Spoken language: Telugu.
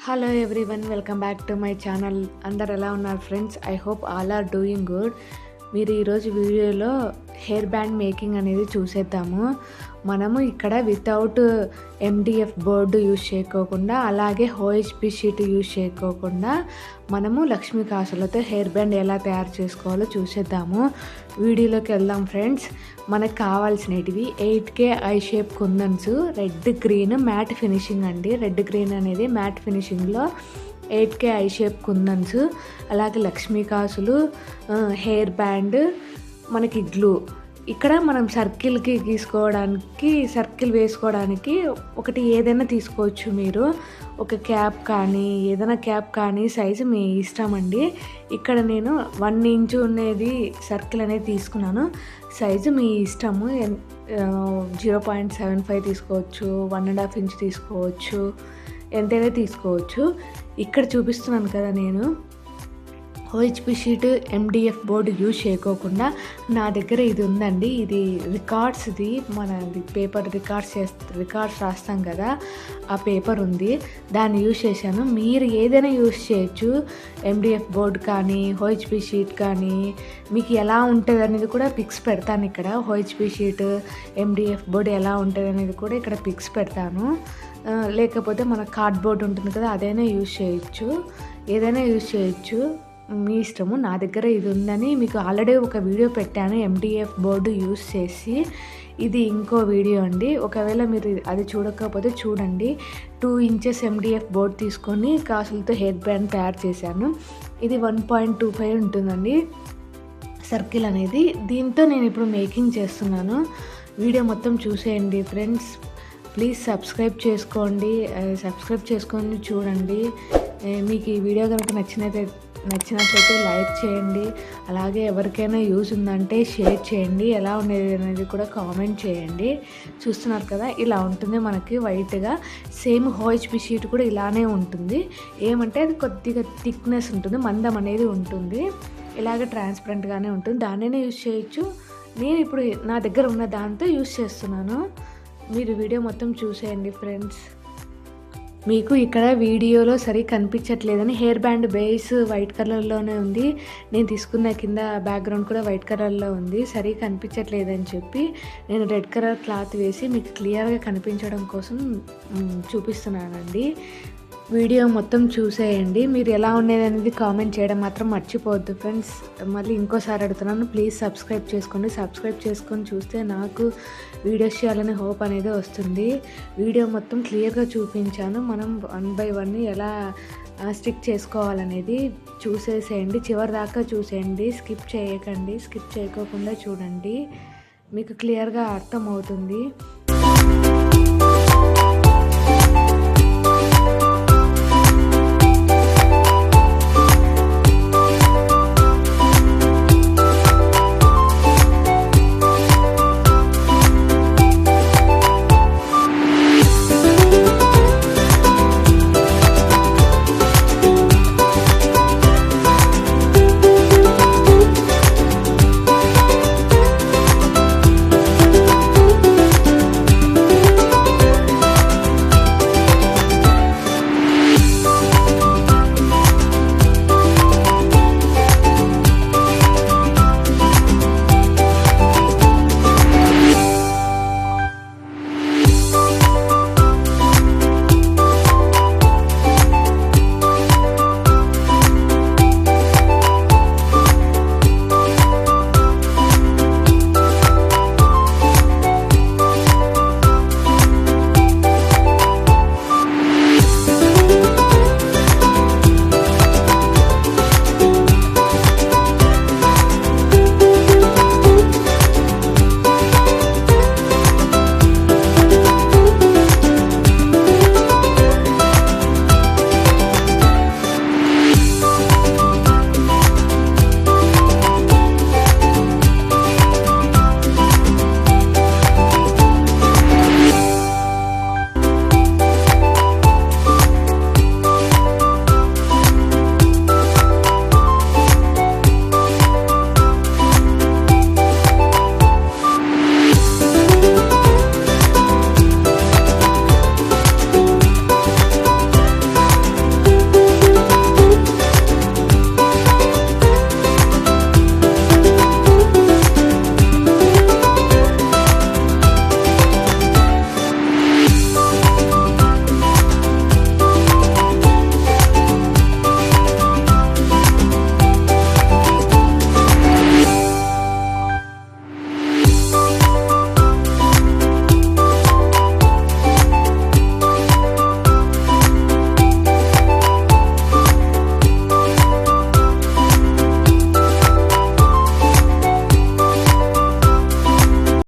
Hello everyone, welcome back to my channel. అందరు ఎలా ఉన్నారు friends? I hope all are doing good. మీరు ఈరోజు వీడియోలో హెయిర్ బ్యాండ్ మేకింగ్ అనేది చూసేద్దాము. మనము ఇక్కడ వితౌట్ MDF బోర్డు యూజ్ చేయకోకుండా, అలాగే OHP షీట్ యూజ్ చేయకోకుండా మనము లక్ష్మీ కాసులతో హెయిర్ బ్యాండ్ ఎలా తయారు చేసుకోవాలో చూసేద్దాము. వీడియోలోకి వెళ్దాం ఫ్రెండ్స్. మనకు కావాల్సినవి 8K I shape kundans, red green matte finishing అండి. రెడ్ గ్రీన్ అనేది మ్యాట్ ఫినిషింగ్లో 8K ఐ షేప్ కుందన్స్, అలాగే లక్ష్మీ కాసులు, హెయిర్ బ్యాండ్, మనకి గ్లూ. ఇక్కడ మనం సర్కిల్కి సర్కిల్ వేసుకోవడానికి ఒకటి ఏదైనా తీసుకోవచ్చు. మీరు ఒక క్యాప్ కానీ ఏదైనా క్యాప్ కానీ సైజు మీ ఇష్టం అండి. ఇక్కడ నేను 1 ఇంచు ఉండేది సర్కిల్ అనేది తీసుకున్నాను. సైజు మీ ఇష్టము. 0.75 తీసుకోవచ్చు, 1.5 ఇంచ్ తీసుకోవచ్చు, ఎంతైనా తీసుకోవచ్చు. ఇక్కడ చూపిస్తున్నాను కదా, నేను OHP sheet MDF board use చేయకోకుండా నా దగ్గర ఇది ఉందండి. ఇది రికార్డ్స్ది, మనది పేపర్ రికార్డ్స్ రాస్తాం కదా, ఆ పేపర్ ఉంది. దాన్ని యూజ్ చేశాను. మీరు ఏదైనా యూజ్ చేయొచ్చు. MDF బోర్డు కానీ OHP షీట్ కానీ మీకు ఎలా ఉంటుంది అనేది కూడా పిక్స్ పెడతాను ఇక్కడ. OHP షీట్ MDF బోర్డు ఎలా ఉంటుంది అనేది కూడా ఇక్కడ పిక్స్ పెడతాను. లేకపోతే మన కార్డ్బోర్డ్ ఉంటుంది కదా, అదైనా యూజ్ చేయొచ్చు. ఏదైనా యూజ్ చేయొచ్చు, మీ ఇష్టము. నా దగ్గర ఇది ఉందని మీకు ఆల్రెడీ ఒక వీడియో పెట్టాను MDF బోర్డు యూజ్ చేసి. ఇది ఇంకో వీడియో అండి. ఒకవేళ మీరు అది చూడకపోతే చూడండి. 2 ఇంచెస్ MDF బోర్డు తీసుకొని కాసులతో హెయిర్ బ్యాండ్ తయారు చేశాను. ఇది 1.25 ఉంటుందండి సర్కిల్ అనేది. దీంతో నేను ఇప్పుడు మేకింగ్ చేస్తున్నాను. వీడియో మొత్తం చూసేయండి ఫ్రెండ్స్. ప్లీజ్ సబ్స్క్రైబ్ చేసుకొని చూడండి. మీకు ఈ వీడియో కనుక నచ్చినట్లయితే లైక్ చేయండి. అలాగే ఎవరికైనా యూజ్ ఉందంటే షేర్ చేయండి. ఎలా ఉండేది అనేది కూడా కామెంట్ చేయండి. చూస్తున్నారు కదా, ఇలా ఉంటుంది మనకి వైట్గా. సేమ్ OHP షీట్ కూడా ఇలానే ఉంటుంది. ఏమంటే అది కొద్దిగా థిక్నెస్ ఉంటుంది, మందం అనేది ఉంటుంది. ఇలాగ ట్రాన్స్పరెంట్గానే ఉంటుంది. దాన్నే యూజ్ చేయొచ్చు. నేను ఇప్పుడు నా దగ్గర ఉన్న దాంతో యూజ్ చేస్తున్నాను. మీరు వీడియో మొత్తం చూసేయండి ఫ్రెండ్స్. మీకు ఇక్కడ వీడియోలో సరిగ్గా కనిపించట్లేదని, హెయిర్ బ్యాండ్ బేస్ వైట్ కలర్లోనే ఉంది. నేను తీసుకున్న కింద బ్యాక్గ్రౌండ్ కూడా వైట్ కలర్లో ఉంది. సరిగ్గా కనిపించట్లేదని చెప్పి నేను రెడ్ కలర్ క్లాత్ వేసి మీకు క్లియర్గా కనిపించడం కోసం చూపిస్తున్నానండి. వీడియో మొత్తం చూసేయండి. మీరు ఎలా ఉండేది అనేది కామెంట్ చేయడం మాత్రం మర్చిపోవద్దు ఫ్రెండ్స్. మళ్ళీ ఇంకోసారి అడుగుతున్నాను, ప్లీజ్ సబ్స్క్రైబ్ చేసుకోండి. సబ్స్క్రైబ్ చేసుకొని చూస్తే నాకు వీడియోస్ చేయాలనే హోప్ అనేది వస్తుంది. వీడియో మొత్తం క్లియర్గా చూపించాను. మనం 1 by 1 ఎలా స్టిక్ చేసుకోవాలనేది చూసేసేయండి. చివరి దాకా చూసేయండి, స్కిప్ చేయకండి. స్కిప్ చేయకోకుండా చూడండి, మీకు క్లియర్గా అర్థమవుతుంది.